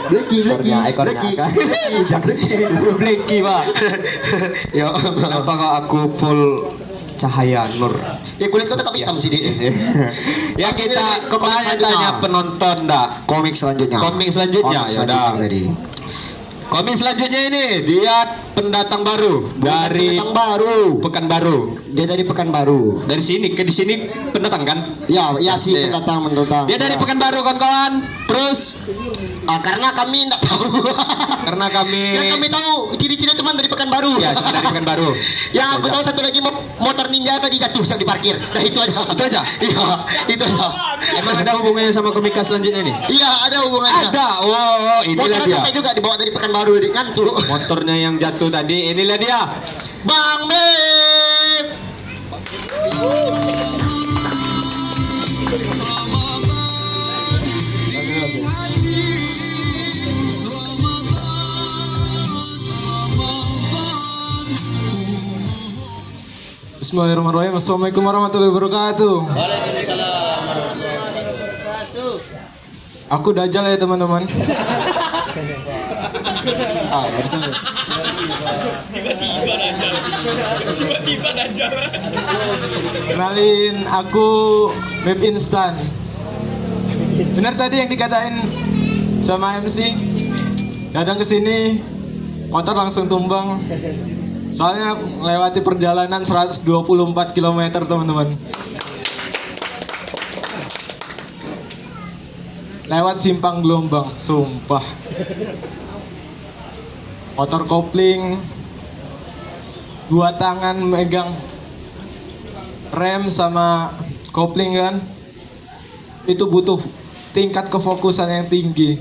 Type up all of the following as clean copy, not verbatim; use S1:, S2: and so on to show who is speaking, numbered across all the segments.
S1: Ekornya kan. Bleki pak. Ya kenapa kok aku full cahaya nur?
S2: Ya kulit kau tetap hitam sih dia.
S1: Ya kita kembali tanya penonton dah.
S2: Komik selanjutnya.
S1: Komik selanjutnya ya udah. Komik selanjutnya ini dia pendatang baru dari
S2: Pendatang baru.
S1: Pekanbaru.
S2: Dia dari Pekanbaru.
S1: Dari sini ke di sini pendatang kan?
S2: Ya, ya sih
S1: Iya.
S2: pendatang.
S1: Dia dari Pekanbaru kawan-kawan. Terus
S2: Karena kami enggak tahu.
S1: karena kami
S2: Yang kami tahu ciri-cirinya cuma dari Pekanbaru.
S1: ya cuma dari Pekanbaru.
S2: Yang aku tahu satu lagi motor ninja tadi jatuh yang diparkir. Nah itu aja.
S1: Itu aja.
S2: Iya, itu aja.
S1: Emang ada hubungannya sama komika selanjutnya nih?
S2: Iya, ada hubungannya.
S1: Ada. Wow, inilah
S2: Motornya
S1: dia.
S2: sampai juga dibawa dari Pekanbaru di ngantuk.
S1: Motornya yang jatuh tadi, inilah dia.
S2: Bang Mep.
S3: Bismillahirrahmanirrahim. Assalamualaikum warahmatullahi wabarakatuh.
S4: Waalaikumsalam warahmatullahi wabarakatuh.
S3: Aku Dajjal ya teman-teman.
S4: Tiba-tiba Dajjal.
S3: Kenalin, aku Map Instan. Benar tadi yang dikatain sama MC. Datang ke sini, motor langsung tumbang. Soalnya melewati perjalanan 124 km teman-teman. Lewat simpang gelombang, sumpah. Motor kopling, dua tangan megang rem sama kopling kan. Itu butuh tingkat kefokusan yang tinggi.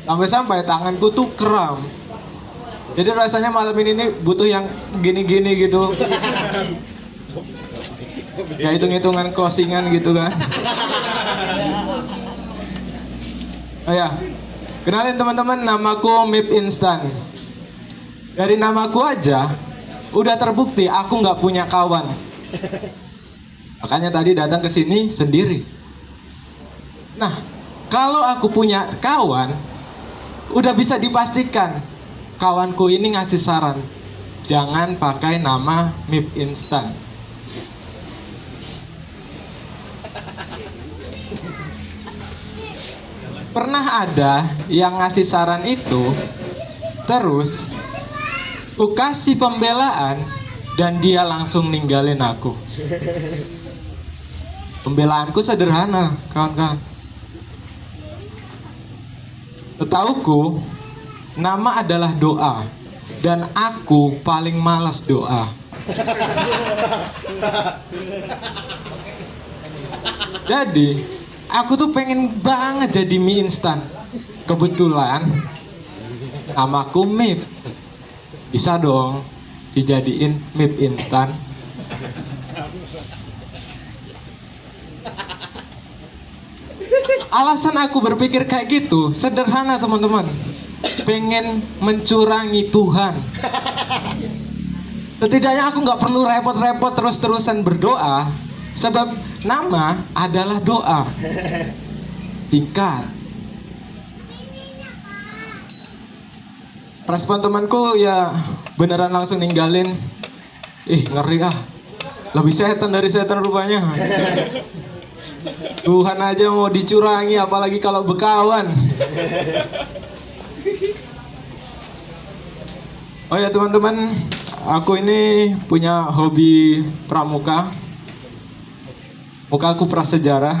S3: Sampai-sampai tanganku tuh kram. Jadi rasanya malam ini nih butuh yang gini-gini gitu. Ya hitung-hitungan closingan gitu kan. Oh ya, kenalin teman-teman, namaku Mip Instan. Dari namaku aja udah terbukti aku nggak punya kawan. Makanya tadi datang ke sini sendiri. Nah, kalau aku punya kawan, udah bisa dipastikan kawanku ini ngasih saran, jangan pakai nama Mip Instan. Pernah ada yang ngasih saran itu, terus aku kasih pembelaan dan dia langsung ninggalin aku. Pembelaanku sederhana, kawan-kawan. Setauku, nama adalah doa, dan aku paling malas doa. Jadi, aku tuh pengen banget jadi mie instan. Kebetulan, namaku Mip. Bisa dong dijadiin Mip instan. Alasan aku berpikir kayak gitu sederhana teman-teman. Pengen mencurangi Tuhan. Setidaknya aku nggak perlu repot-repot terus-terusan berdoa, sebab nama adalah doa. Singkat. Respon temanku ya beneran langsung ninggalin. Ngeri ah. Lebih setan dari setan rupanya. Tuhan aja mau dicurangi, apalagi kalau berkawan. Oh ya teman-teman, aku ini punya hobi pramuka. Muka aku prasejarah.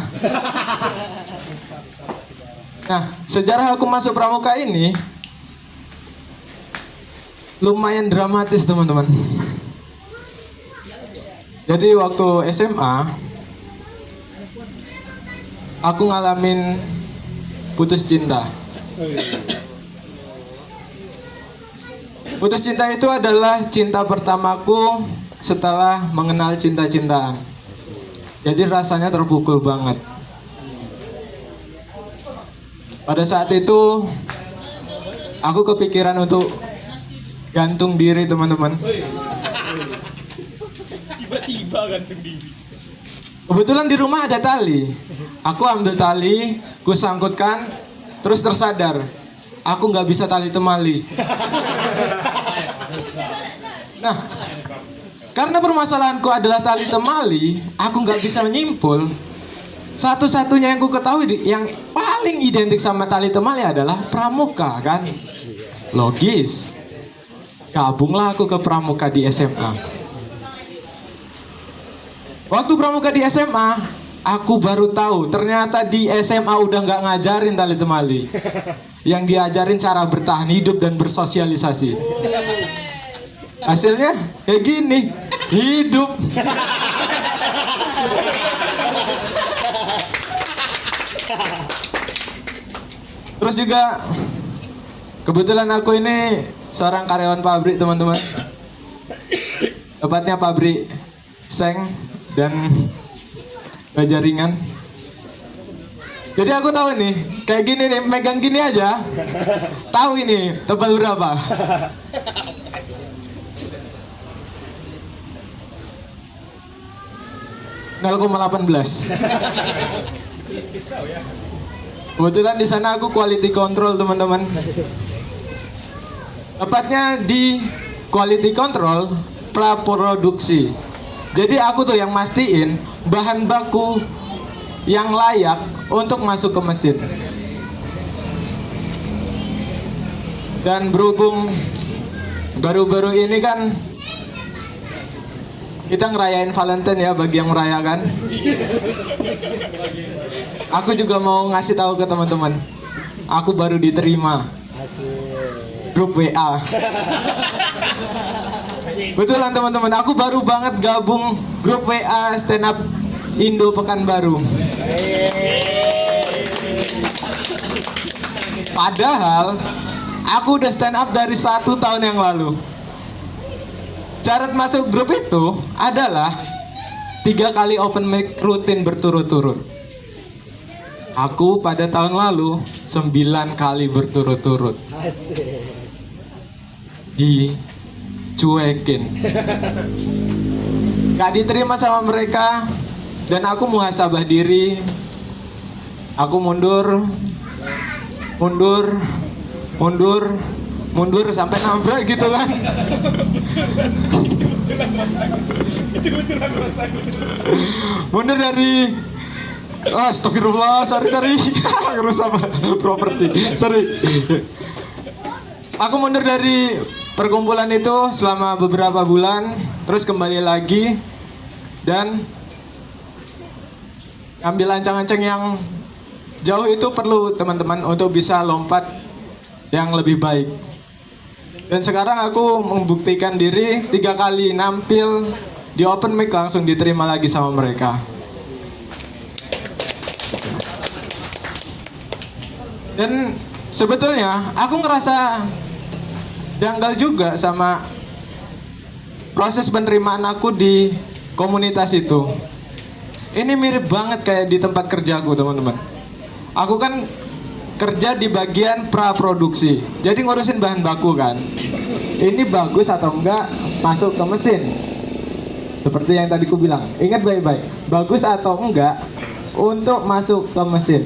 S3: Nah, sejarah aku masuk pramuka ini lumayan dramatis teman-teman. Jadi waktu SMA aku ngalamin putus cinta. Putus cinta itu adalah cinta pertamaku setelah mengenal cinta-cintaan. Jadi rasanya terpukul banget. Pada saat itu aku kepikiran untuk gantung diri teman-teman.
S4: Tiba-tiba gantung diri.
S3: Kebetulan di rumah ada tali. Aku ambil tali, ku sangkutkan, terus tersadar. aku nggak bisa tali temali. Nah, karena permasalahanku adalah tali temali, aku nggak bisa menyimpul. Satu-satunya yang ku ketahui yang paling identik sama tali temali adalah pramuka kan. Logis. Gabunglah aku ke pramuka di SMA. Waktu pramuka di SMA, aku baru tahu ternyata di SMA udah nggak ngajarin tali temali. Yang diajarin cara bertahan hidup dan bersosialisasi. Hasilnya kayak gini, hidup. Terus juga kebetulan aku ini seorang karyawan pabrik teman-teman. Tepatnya pabrik seng dan baja ringan. Jadi aku tahu nih, kayak gini nih, megang gini aja, tahu ini tebal berapa. (0,18). Kebetulan di sana aku quality control teman-teman. Tepatnya di quality control praproduksi. Jadi aku tuh yang mastiin bahan baku yang layak untuk masuk ke mesin. Dan berhubung baru-baru ini kan kita ngerayain Valentine ya bagi yang merayakan. Aku juga mau ngasih tahu ke teman-teman. Aku baru diterima grup WA. Betulan teman-teman, aku baru banget gabung grup WA stand up Indo Pekanbaru. Padahal aku udah stand up dari 1 tahun yang lalu. Syarat masuk grup itu adalah 3 kali open mic rutin berturut-turut. Aku pada tahun lalu 9 kali berturut-turut. Dicuekin. Gak diterima sama mereka. Dan aku muhasabah diri. Aku mundur sampai nambah gitu kan. Mundur dari astagfirullah, sorry ngerusak properti, sorry. Aku mundur dari perkumpulan itu selama beberapa bulan, terus kembali lagi dan ambil ancang-ancang yang jauh itu perlu teman-teman untuk bisa lompat yang lebih baik. Dan sekarang aku membuktikan diri 3 kali nampil di open mic langsung diterima lagi sama mereka. Dan sebetulnya aku ngerasa janggal juga sama proses penerimaan aku di komunitas itu. Ini mirip banget kayak di tempat kerjaku teman-teman. Aku kan kerja di bagian praproduksi, jadi ngurusin bahan baku kan. Ini bagus atau enggak masuk ke mesin. Seperti yang tadi ku bilang, ingat baik-baik, bagus atau enggak untuk masuk ke mesin.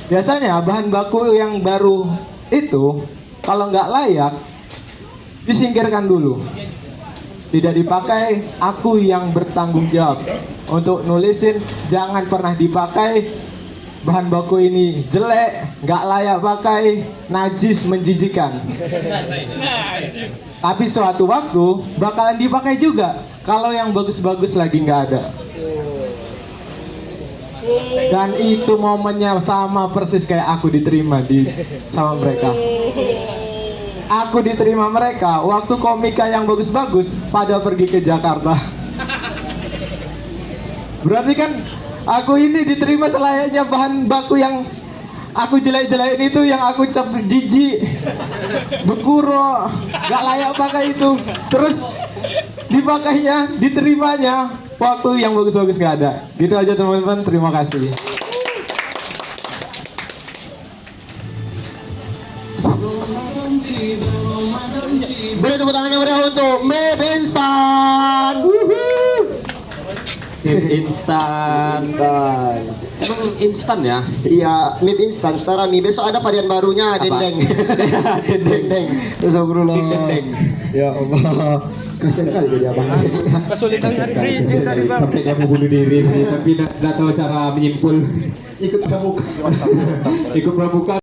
S3: Biasanya bahan baku yang baru itu kalau nggak layak disingkirkan dulu, tidak dipakai. Aku yang bertanggung jawab untuk nulisin jangan pernah dipakai, bahan baku ini jelek, nggak layak pakai, najis, menjijikan. Tapi suatu waktu bakalan dipakai juga kalau yang bagus-bagus lagi nggak ada. Dan itu momennya sama persis kayak aku diterima sama mereka. Aku diterima mereka waktu komika yang bagus-bagus pada pergi ke Jakarta. Berarti kan aku ini diterima selayaknya bahan baku yang aku jelek-jelekin itu, yang aku cap jijik, bekuro, gak layak pakai itu. Terus dipakainya, diterimanya waktu yang bagus-bagus gak ada. Gitu aja teman-teman, terima kasih.
S2: Boleh tepuk tangan yang meriah untuk Made Instan.
S1: Instan.
S2: Emang
S1: instan ya.
S2: Iya, mie instan, setara mie. Besok ada varian barunya, dendeng. Dendeng. Astagfirullah. Ya Allah. Kasihan kali jadi abang.
S4: Kesulitan dari bridging tadi bang.
S5: Sampai dia mau bunuh diri, tapi tidak tahu cara menyimpul. Ikut pramuka. Ikut pramuka.